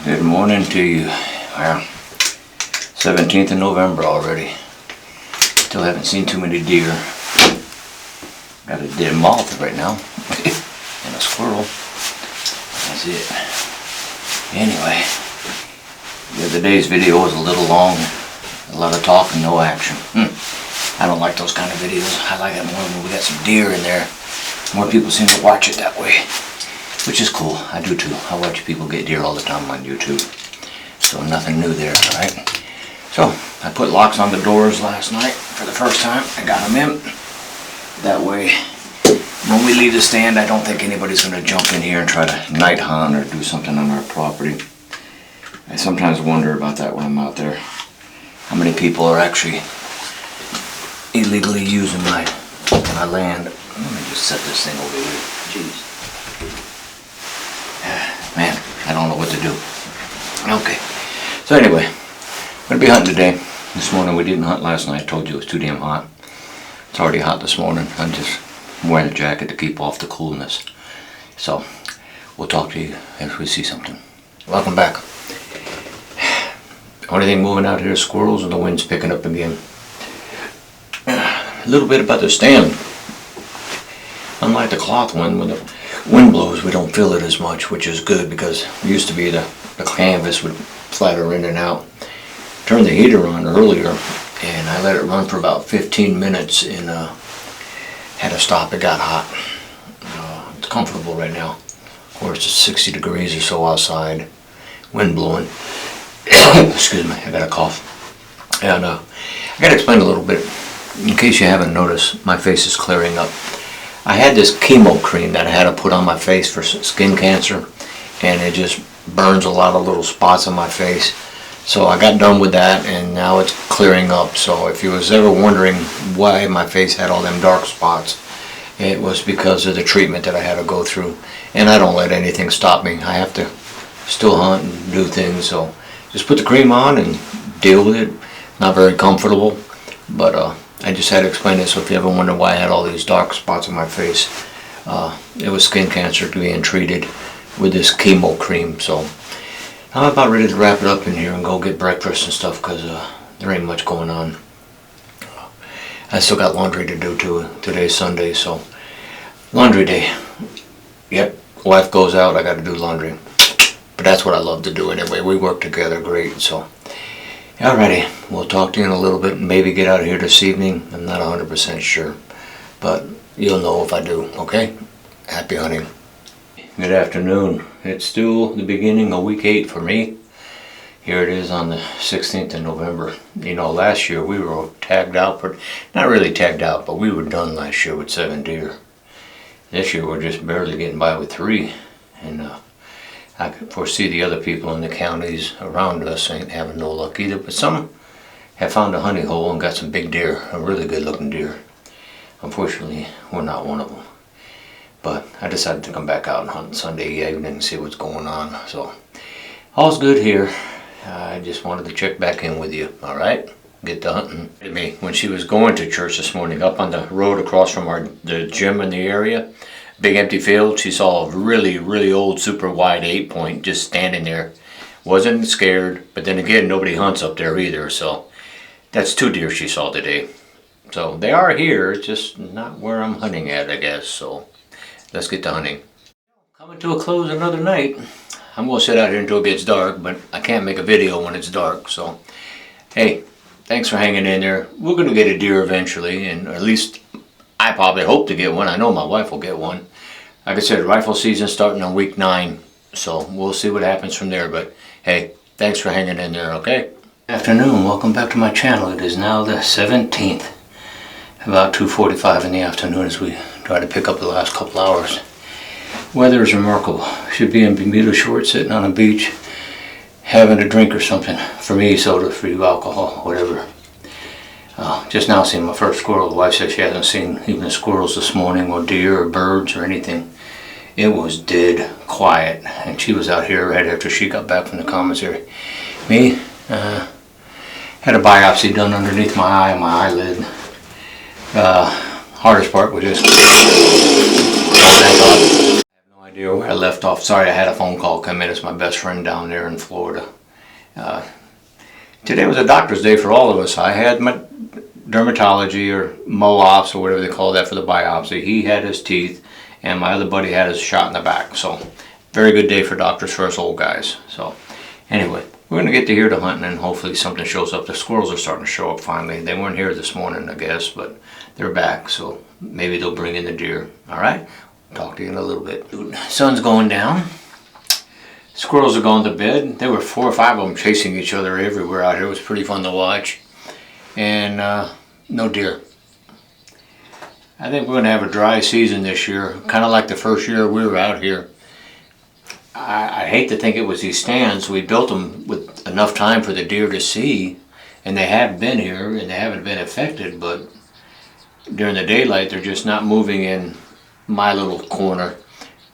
Good morning to you. Well, 17th of November already. Still haven't seen too many deer. Got a dead moth right now. And a squirrel. That's it. Anyway, the other day's video was a little long. A lot of talk and no action. I don't like those kind of videos. I like it more when we got some deer in there. More people seem to watch it that way. Which is cool. I do too. I watch people get deer all the time on YouTube. So nothing new there, alright? So, I put locks on the doors last night for the first time. I got them in. That way, when we leave the stand, I don't think anybody's going to jump in here and try to night hunt or do something on our property. I sometimes wonder about that when I'm out there. How many people are actually illegally using my land. Let me just set this thing over here. Jeez. Man, I don't know what to do. Okay. So anyway, I'm going to be hunting today. This morning we didn't hunt last night. I told you it was too damn hot. It's already hot this morning. I'm just wearing a jacket to keep off the coolness. So, we'll talk to you if we see something. Welcome back. The only thing moving out here is squirrels and the wind's picking up again. A little bit about the stand. Unlike the cloth one, when the wind blows, we don't feel it as much, which is good because it used to be the canvas would flatter in and out. Turned the heater on earlier and I let it run for about 15 minutes and had to stop. It got hot. It's comfortable right now. Of course, it's 60 degrees or so outside, wind blowing. Excuse me, I got a cough. And I got to explain a little bit. In case you haven't noticed, my face is clearing up. I had this chemo cream that I had to put on my face for skin cancer, and it just burns a lot of little spots on my face. So I got done with that, and now it's clearing up. So if you was ever wondering why my face had all them dark spots, it was because of the treatment that I had to go through. And I don't let anything stop me. I have to still hunt and do things. So just put the cream on and deal with it. Not very comfortable, but I just had to explain it. So if you ever wonder why I had all these dark spots on my face, it was skin cancer being treated with this chemo cream. So I'm about ready to wrap it up in here and go get breakfast and stuff because there ain't much going on. I still got laundry to do too. Today's Sunday, so laundry day. Yep, wife goes out, I got to do laundry. But that's what I love to do anyway. We work together great, so. Alrighty, we'll talk to you in a little bit and maybe get out of here this evening. I'm not 100% sure, but you'll know if I do, okay? Happy hunting. Good afternoon. It's still the beginning of week 8 for me. Here it is on the 16th of November. You know, last year we were tagged out, not really tagged out, but we were done last year with 7 deer. This year we're just barely getting by with 3, and I could foresee the other people in the counties around us ain't having no luck either, but some have found a hunting hole and got some big deer, a really good looking deer. Unfortunately, we're not one of them. But I decided to come back out and hunt Sunday evening and see what's going on. So, all's good here. I just wanted to check back in with you, alright? Get to hunting. When she was going to church this morning, up on the road across from the gym in the area, big empty field, she saw a really, really old super wide 8-point just standing there. Wasn't scared, but then again, nobody hunts up there either, so that's 2 deer she saw today. So they are here, just not where I'm hunting at, I guess, so let's get to hunting. Coming to a close another night. I'm going to sit out here until it gets dark, but I can't make a video when it's dark, so hey, thanks for hanging in there. We're going to get a deer eventually, and at least I probably hope to get one. I know my wife will get one. Like I said, rifle season starting on week 9, so we'll see what happens from there. But hey, thanks for hanging in there, okay? Afternoon, welcome back to my channel. It is now the 17th, about 2:45 in the afternoon as we try to pick up the last couple hours. Weather is remarkable. Should be in Bermuda shorts sitting on a beach having a drink or something. For me, soda, for you, alcohol, whatever. Just now seen my first squirrel. The wife said she hasn't seen even squirrels this morning, or deer or birds or anything. It was dead quiet, and she was out here right after she got back from the commissary. Me, had a biopsy done underneath my eye, my eyelid. Hardest part was just I have no Dear, where I left off. Sorry, I had a phone call come in. It's my best friend down there in Florida. Today was a doctor's day for all of us. I had my dermatology or MOOPS or whatever they call that for the biopsy. He had his teeth, and my other buddy had his shot in the back. So, very good day for doctors for us old guys. So, anyway, we're going to get to here to Huntng, and hopefully something shows up. The squirrels are starting to show up finally. They weren't here this morning, I guess, but they're back. So, maybe they'll bring in the deer. All right? Talk to you in a little bit. Sun's going down. Squirrels are going to bed. There were 4 or 5 of them chasing each other everywhere out here. It was pretty fun to watch. And no deer. I think we're going to have a dry season this year, kind of like the first year we were out here. I hate to think it was these stands. We built them with enough time for the deer to see, and they have been here and they haven't been affected, but during the daylight they're just not moving in my little corner.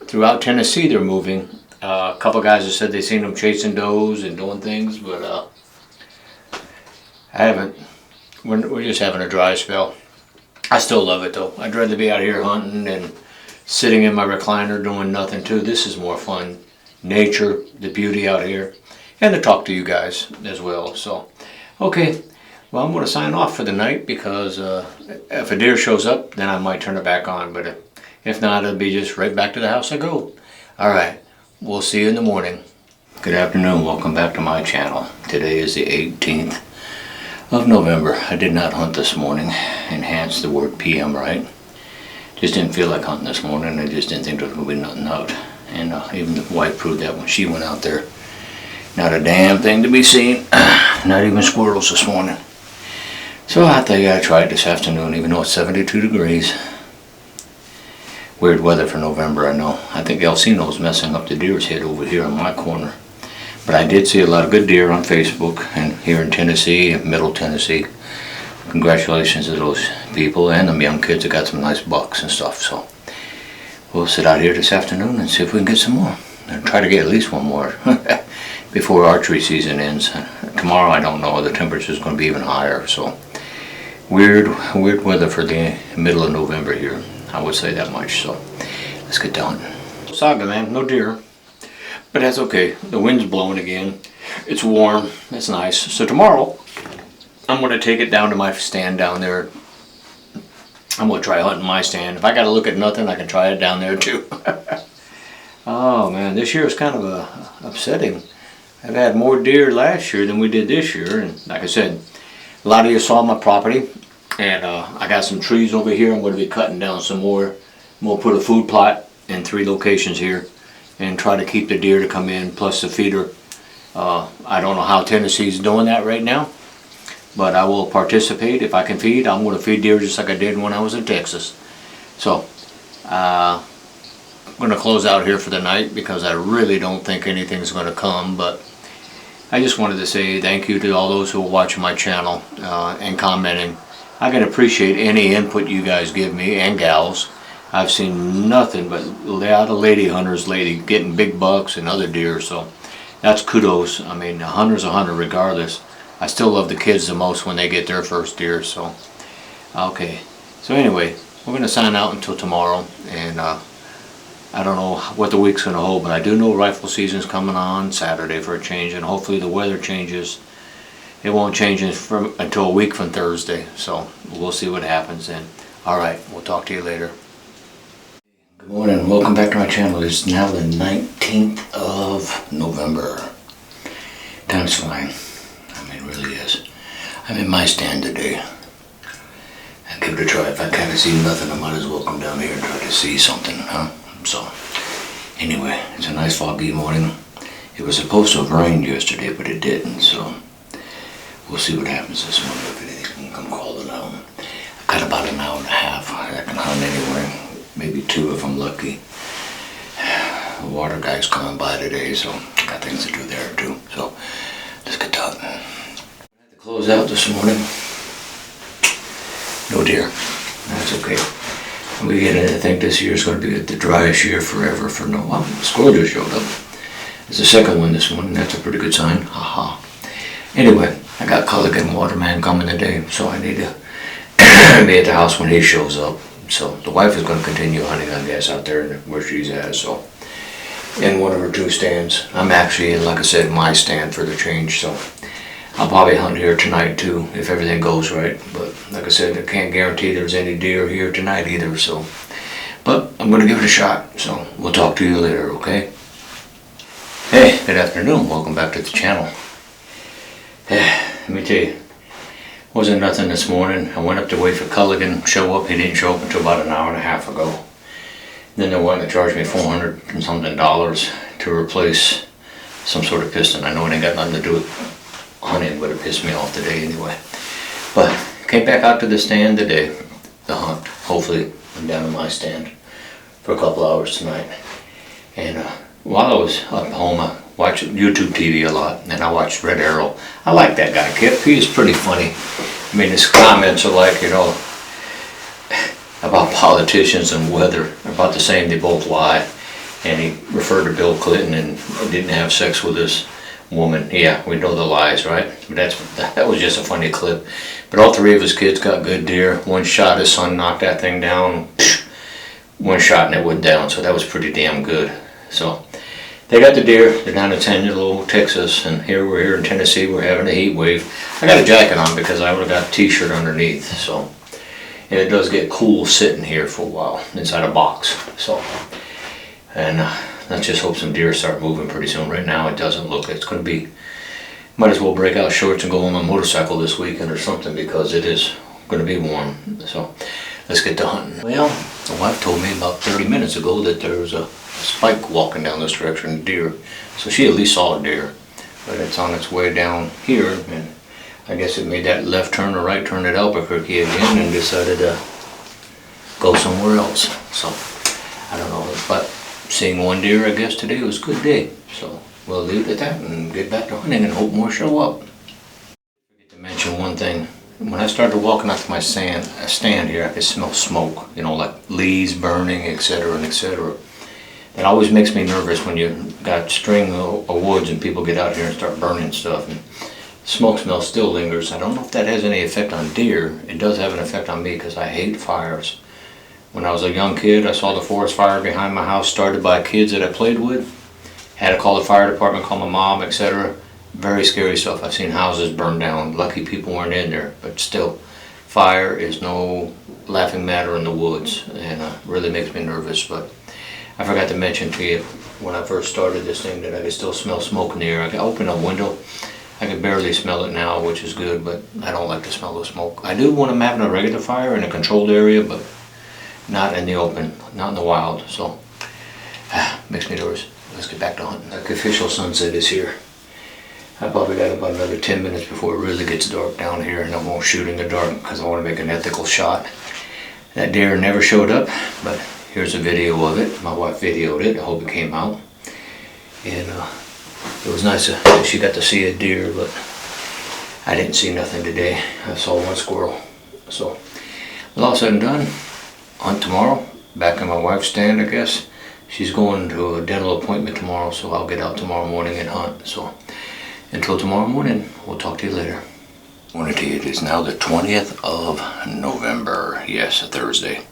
Throughout Tennessee they're moving. A couple guys have said they've seen them chasing does and doing things, but I haven't. We're just having a dry spell. I still love it though. I'd rather be out here hunting and sitting in my recliner doing nothing too. This is more fun. Nature, the beauty out here, and to talk to you guys as well. So, okay. Well, I'm going to sign off for the night because if a deer shows up, then I might turn it back on. But if not, it'll be just right back to the house I go. All right. We'll see you in the morning. Good afternoon. Welcome back to my channel. Today is the 18th of November. I did not hunt this morning. Enhance the word PM right. Just didn't feel like hunting this morning. I just didn't think there was going to be nothing out. And even the wife proved that when she went out there. Not a damn thing to be seen. Not even squirrels this morning. So I thought I'd try it this afternoon, even though it's 72 degrees. Weird weather for November, I know. I think Alcino's messing up the deer's head over here in my corner. But I did see a lot of good deer on Facebook and here in Tennessee, Middle Tennessee. Congratulations to those people and them young kids that got some nice bucks and stuff. So we'll sit out here this afternoon and see if we can get some more. And try to get at least one more before archery season ends. Tomorrow I don't know, the temperature's going to be even higher. So weird weather for the middle of November here. I would say that much, so let's get down. Saga, man, no deer, but that's okay. The wind's blowing again. It's warm, it's nice. So tomorrow, I'm going to take it down to my stand down there. I'm going to try hunting my stand. If I got to look at nothing, I can try it down there too. Oh man, this year is kind of upsetting. I've had more deer last year than we did this year, and like I said, a lot of you saw my property. And I got some trees over here. I'm going to be cutting down some more. I'm going to put a food plot in 3 locations here and try to keep the deer to come in, plus the feeder. I don't know how Tennessee's doing that right now, but I will participate. If I can feed, I'm going to feed deer just like I did when I was in Texas. So I'm going to close out here for the night because I really don't think anything's going to come, but I just wanted to say thank you to all those who are watching my channel and commenting. I can appreciate any input you guys give me, and gals. I've seen nothing but a lot of lady hunters lately getting big bucks and other deer, so that's kudos. I mean, a hunter's a hunter regardless. I still love the kids the most when they get their first deer, so. Okay, so anyway, we're going to sign out until tomorrow, and I don't know what the week's going to hold, but I do know rifle season's coming on Saturday for a change, and hopefully the weather changes. It won't change until a week from Thursday, so we'll see what happens then. Alright, we'll talk to you later. Good morning, welcome back to my channel. It's now the 19th of November. Time's flying. I mean, it really is. I'm in my stand today. I'll give it a try. If I kind of see nothing, I might as well come down here and try to see something, huh? So, anyway, it's a nice foggy morning. It was supposed to have rained yesterday, but it didn't, so we'll see what happens this morning, if anything can come calling out. I've got about an hour and a half. I can hunt anywhere. Maybe 2 if I'm lucky. The water guy's coming by today, so I got things to do there too. So let's get done. I had to close out this morning. No deer. That's okay. We get to think this year's going to be the driest year forever for no. Well, the squirrel just showed up. It's the second one this morning. That's a pretty good sign. Haha. Anyway, I got Culligan Waterman coming today, so I need to be at the house when he shows up. So the wife is going to continue hunting, I guess, out there where she's at. So in one of her 2 stands. I'm actually in, like I said, my stand for the change, so I'll probably hunt here tonight too if everything goes right. But like I said, I can't guarantee there's any deer here tonight either, so. But I'm gonna give it a shot, so we'll talk to you later, okay? Hey, good afternoon, welcome back to the channel. Let me tell you, wasn't nothing this morning. I went up to wait for Culligan to show up. He didn't show up until about an hour and a half ago. Then they wanted to charge me $400 and something to replace some sort of piston. I know it ain't got nothing to do with hunting, but it pissed me off today anyway. But came back out to the stand today, the hunt. Hopefully I'm down in my stand for a couple hours tonight. And while I was up home, I watched YouTube TV a lot, and I watched Red Arrow. I like that guy, Kip. He's pretty funny. I mean, his comments are like, you know, about politicians and weather, about the same. They both lie. And he referred to Bill Clinton and didn't have sex with this woman. Yeah, we know the lies, right? But that was just a funny clip. But all 3 of his kids got good deer. One shot, his son knocked that thing down. One shot and it went down, so that was pretty damn good. So they got the deer. They're down in Tennessee, Texas, and we're here in Tennessee. We're having a heat wave. I got a jacket on because I would have got a t-shirt underneath. So, and it does get cool sitting here for a while inside a box. So, and let's just hope some deer start moving pretty soon. Right now, it doesn't look. It's going to be. Might as well break out shorts and go on my motorcycle this weekend or something because it is going to be warm. So, let's get to hunting. Well, the wife told me about 30 minutes ago that there was a spike walking down this direction, deer. So she at least saw a deer, but it's on its way down here, and I guess it made that left turn or right turn at Albuquerque again and decided to go somewhere else. So I don't know, but seeing one deer, I guess today was a good day. So we'll leave it at that and get back to hunting and hope more show up. I forget to mention one thing. When I started walking out to my stand here, I could smell smoke, you know, like leaves burning, etc. and etc. It always makes me nervous when you got string of woods and people get out here and start burning stuff. And smoke smell still lingers. I don't know if that has any effect on deer. It does have an effect on me because I hate fires. When I was a young kid, I saw the forest fire behind my house started by kids that I played with. Had to call the fire department, call my mom, etc. Very scary stuff. I've seen houses burn down. Lucky people weren't in there, but still, fire is no laughing matter in the woods, and really makes me nervous. But I forgot to mention to you when I first started this thing that I could still smell smoke in the air. I can open a window. I can barely smell it now, which is good, but I don't like to smell the smoke. I do when I'm having a regular fire in a controlled area, but not in the open, not in the wild. So, makes me nervous. Let's get back to hunting. The official sunset is here. I probably got about another 10 minutes before it really gets dark down here, and I won't shoot in the dark because I want to make an ethical shot. That deer never showed up, but here's a video of it. My wife videoed it. I hope it came out. And it was nice that she got to see a deer, but I didn't see nothing today. I saw one squirrel. So, with all said and done, hunt tomorrow. Back in my wife's stand, I guess. She's going to a dental appointment tomorrow, so I'll get out tomorrow morning and hunt. So, until tomorrow morning, we'll talk to you later. I want to tell you, it is now the 20th of November. Yes, a Thursday.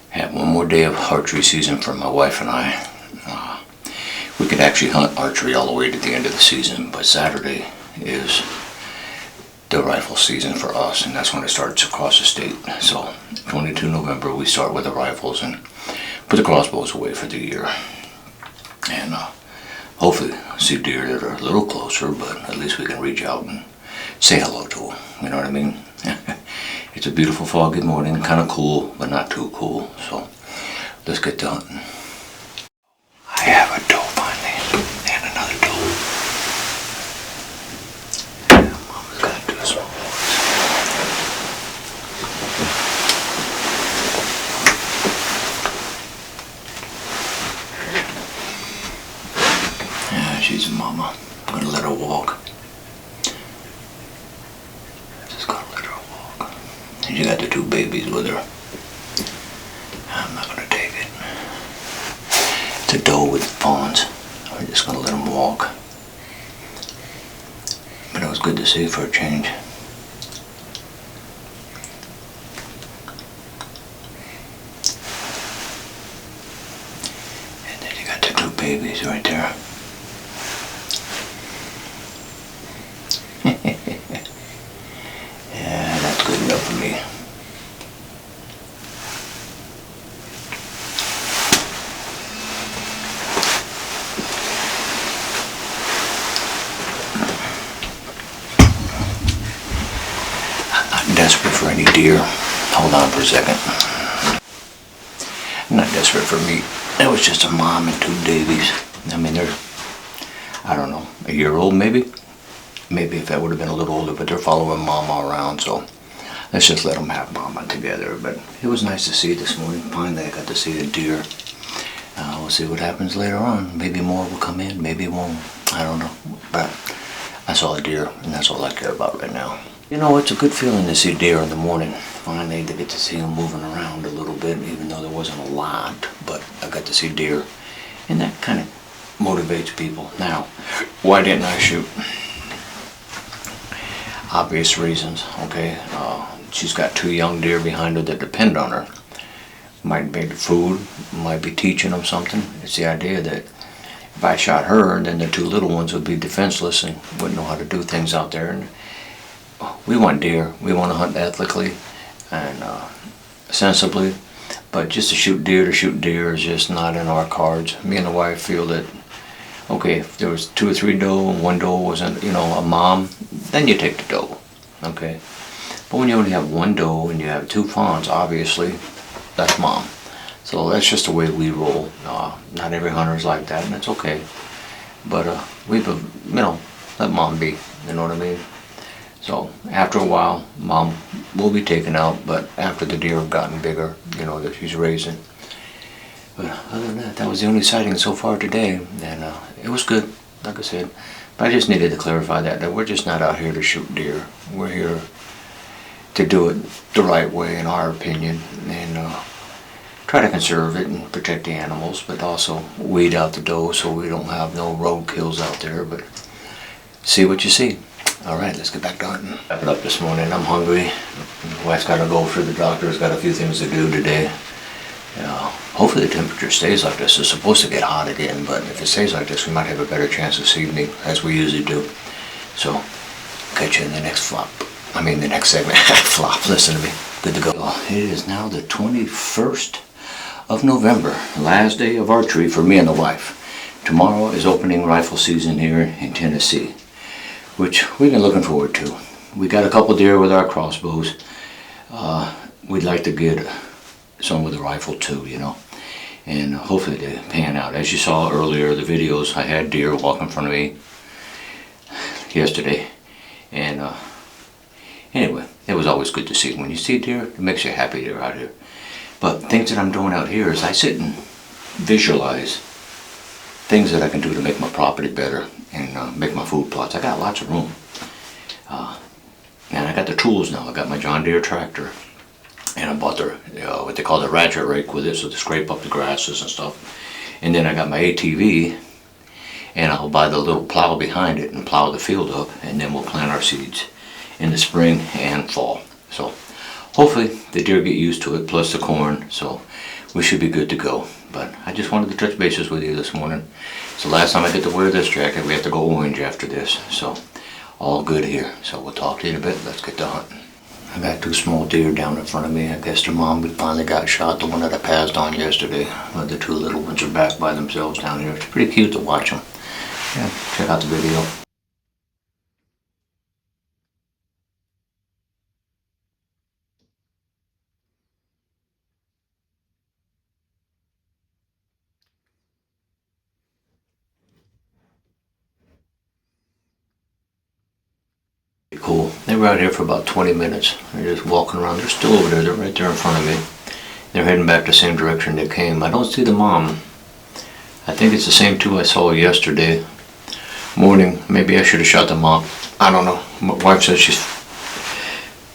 Have one more day of archery season for my wife and I. We could actually hunt archery all the way to the end of the season, but Saturday is the rifle season for us, and that's when it starts across the state. So, 22 November, we start with the rifles and put the crossbows away for the year. And hopefully see deer that are a little closer, but at least we can reach out and say hello to them. You know what I mean? It's a beautiful foggy morning, kind of cool, but not too cool. So let's get to hunting. I have a doe finally, and another doe. Mama's got two small ones. Yeah, she's a mama. I'm gonna let her walk. Just gonna let her walk. And she got the two babies with her. I'm not gonna take it. It's a doe with fawns. I'm just gonna let them walk. But it was good to see for a change. And then you got the two babies right there. Yeah, that's good enough for me. I'm not desperate for any deer. Hold on for a second. I'm not desperate for meat. That was just a mom and two babies. I mean, they're, I don't know, a year old maybe? Maybe if that would have been a little older, but they're following mama around, so let's just let them have mama together. But it was nice to see this morning. Finally, I got to see a deer. We'll see what happens later on. Maybe more will come in, maybe won't. I don't know. But I saw a deer, and that's all I care about right now. You know, it's a good feeling to see deer in the morning. Finally, to get to see them moving around a little bit, even though there wasn't a lot. But I got to see deer, and that kind of motivates people. Now, why didn't I shoot? Obvious reasons, okay? She's got two young deer behind her that depend on her. Might be the food, might be teaching them something. It's the idea that if I shot her, then the two little ones would be defenseless and wouldn't know how to do things out there. And we want deer. We want to hunt ethically and sensibly, but just to shoot deer is just not in our cards. Me and the wife feel that, okay, if there was 2 or 3 doe and one doe wasn't, you know, a mom, then you take the doe, okay? But when you only have one doe and you have 2 fawns, obviously, that's mom. So that's just the way we roll. Not every hunter's like that, and it's okay. But we've, you know, let mom be, you know what I mean? So after a while, mom will be taken out, but after the deer have gotten bigger, you know, that she's raising. But other than that, that was the only sighting so far today, and it was good, like I said. But I just needed to clarify that we're just not out here to shoot deer. We're here to do it the right way, in our opinion, and try to conserve it and protect the animals, but also weed out the doe so we don't have no road kills out there. But see what you see. All right, let's get back to hunting. Wrapping up this morning. I'm hungry. My wife's got to go for the doctor's got a few things to do today. Hopefully the temperature stays like this. It's supposed to get hot again, but if it stays like this, we might have a better chance this evening, as we usually do. So, catch you in the next flop. I mean, the next segment. Flop, listen to me. Good to go. It is now the 21st of November, last day of archery for me and the wife. Tomorrow is opening rifle season here in Tennessee, which we've been looking forward to. We got a couple deer with our crossbows. We'd like to get some with a rifle too, you know, and hopefully they pan out. As you saw earlier, the videos, I had deer walk in front of me yesterday, and anyway, it was always good to see. When you see deer, it makes you happy they're out here. But things that I'm doing out here is I sit and visualize things that I can do to make my property better and make my food plots. I got lots of room, and I got the tools now. I got my John Deere tractor, and I bought the what they call the ratchet rake with it, so to scrape up the grasses and stuff. And then I got my ATV, and I'll buy the little plow behind it and plow the field up, and then we'll plant our seeds in the spring and fall. So hopefully the deer get used to it, plus the corn, so we should be good to go. But I just wanted to touch bases with you this morning. It's the last time I get to wear this jacket. We have to go orange after this, so all good here. So we'll talk to you in a bit. Let's get to hunting. I got 2 small deer down in front of me. I guess their mom finally got shot, the one that I passed on yesterday. The 2 little ones are back by themselves down here. It's pretty cute to watch them. Yeah, check out the video. Cool. They were out here for about 20 minutes. They're just walking around. They're still over there. They're right there in front of me. They're heading back the same direction they came. I don't see the mom. I think it's the same 2 I saw yesterday morning. Maybe I should have shot the mom. I don't know. My wife says she's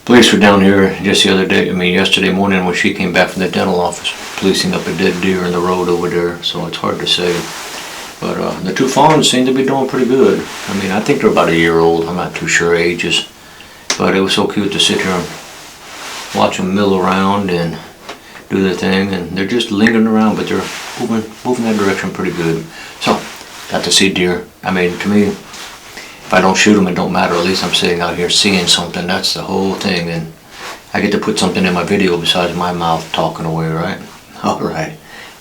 police were down here just the other day. I mean, yesterday morning when she came back from the dental office, policing up a dead deer in the road over there. So it's hard to say. But the 2 fawns seem to be doing pretty good. I mean, I think they're about a year old. I'm not too sure ages. But it was so cute to sit here and watch them mill around and do their thing. And they're just lingering around, but they're moving that direction pretty good. So, got to see deer. I mean, to me, if I don't shoot them, it don't matter. At least I'm sitting out here seeing something. That's the whole thing, and I get to put something in my video besides my mouth talking away, right? All right.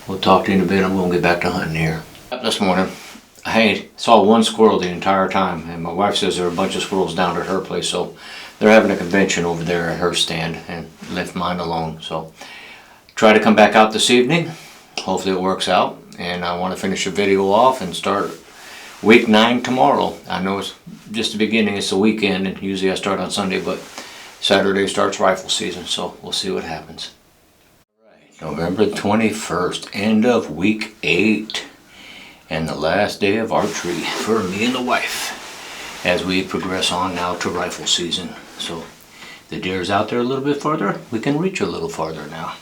We'll talk to you in a bit. I'm gonna get back to hunting here. This morning, I saw one squirrel the entire time, and my wife says there are a bunch of squirrels down at her place, so they're having a convention over there at her stand, and left mine alone. So, try to come back out this evening. Hopefully it works out, and I want to finish the video off and start week 9 tomorrow. I know it's just the beginning, it's the weekend, and usually I start on Sunday, but Saturday starts rifle season, so we'll see what happens. Right, November 21st, end of week 8, and the last day of archery for me and the wife as we progress on now to rifle season. So the deer's out there a little bit farther, we can reach a little farther now.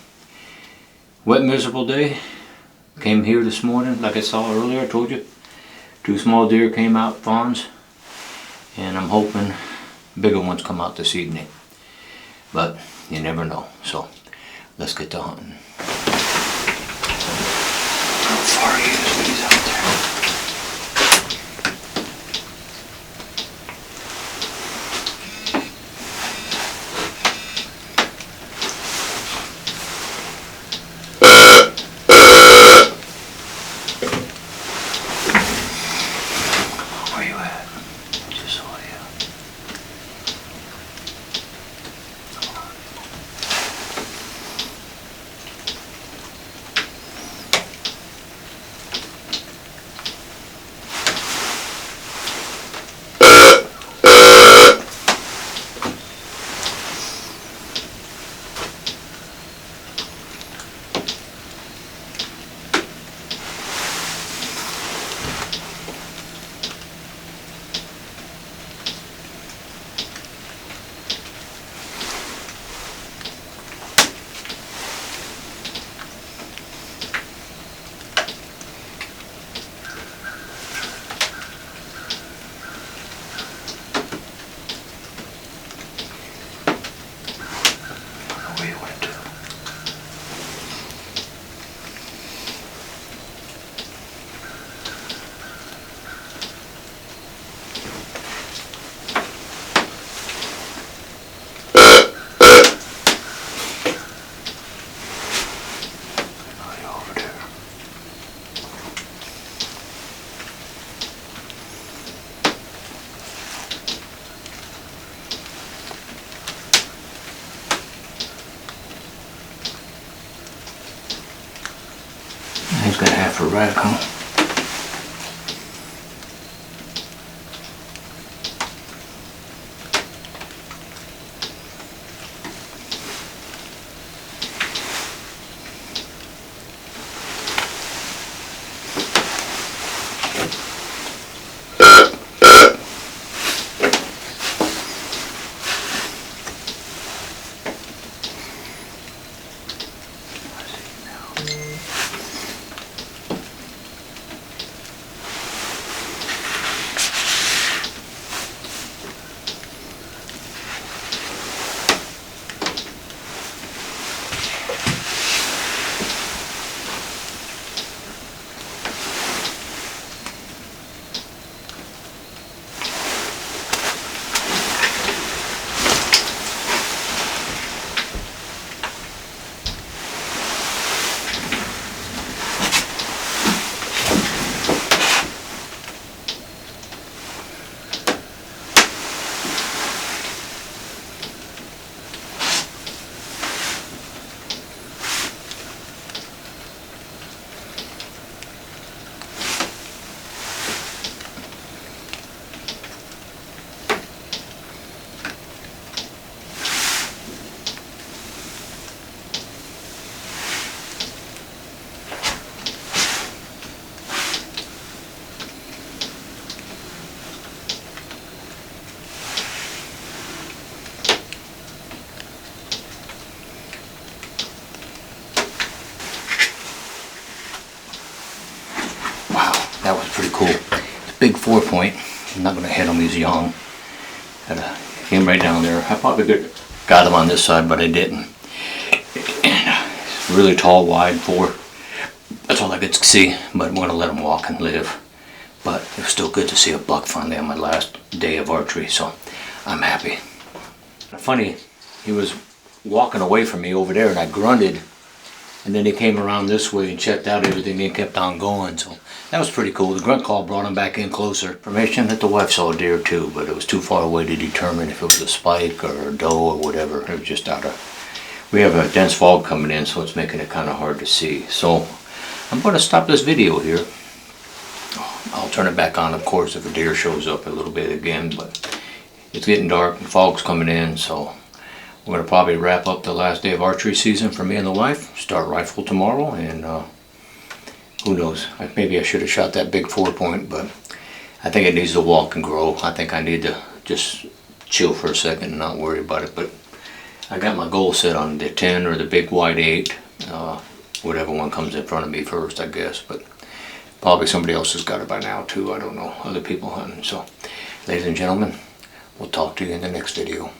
Wet, miserable day. Came here this morning, like I saw earlier, I told you. 2 small deer came out, fawns. And I'm hoping bigger ones come out this evening. But you never know. So, let's get to hunting. How far is these out there? He's got half a rack, huh? That was pretty cool. It's a big 4-point. I'm not going to hit him, he's young. Came right down there. I probably could got him on this side, but I didn't. And it's really tall, wide 4. That's all I got. good to see, but I'm gonna let him walk and live. But it was still good to see a buck finally on my last day of archery, so I'm happy. Funny, he was walking away from me over there and I grunted, and then he came around this way and checked out everything and kept on going, so that was pretty cool. The grunt call brought him back in closer. Information that the wife saw a deer too, but it was too far away to determine if it was a spike or a doe or whatever. It was just out of... We have a dense fog coming in, so it's making it kind of hard to see. So I'm going to stop this video here. I'll turn it back on, of course, if a deer shows up a little bit again, but it's getting dark and fog's coming in, so we're going to probably wrap up the last day of archery season for me and the wife, start rifle tomorrow, and who knows, maybe I should have shot that big 4-point, but I think it needs to walk and grow. I think I need to just chill for a second and not worry about it, but I got my goal set on the 10 or the big wide 8, whatever one comes in front of me first, I guess, but probably somebody else has got it by now too, I don't know, other people hunting. So, ladies and gentlemen, we'll talk to you in the next video.